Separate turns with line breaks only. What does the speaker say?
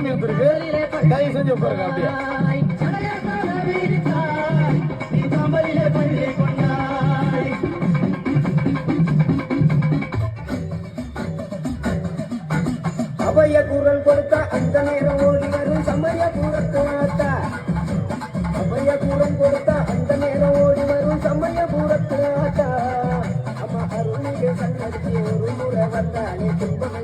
சமயம் இருக்கு, தயவு செஞ்சு உட்காருங்க. அப்படியே
அவைய குரல் கொடுத்த அந்த நேரம் ஓடி வரும் சமயபுரத்து ஆத்தா. அவைய குரல் கொடுத்த அந்த நேரம் ஓடி வரும் சமயபுரத்து ஆத்தா. அம்மா அருளிலே சன்னதிக்கு ஒரு முறை வந்தாலே துன்பம்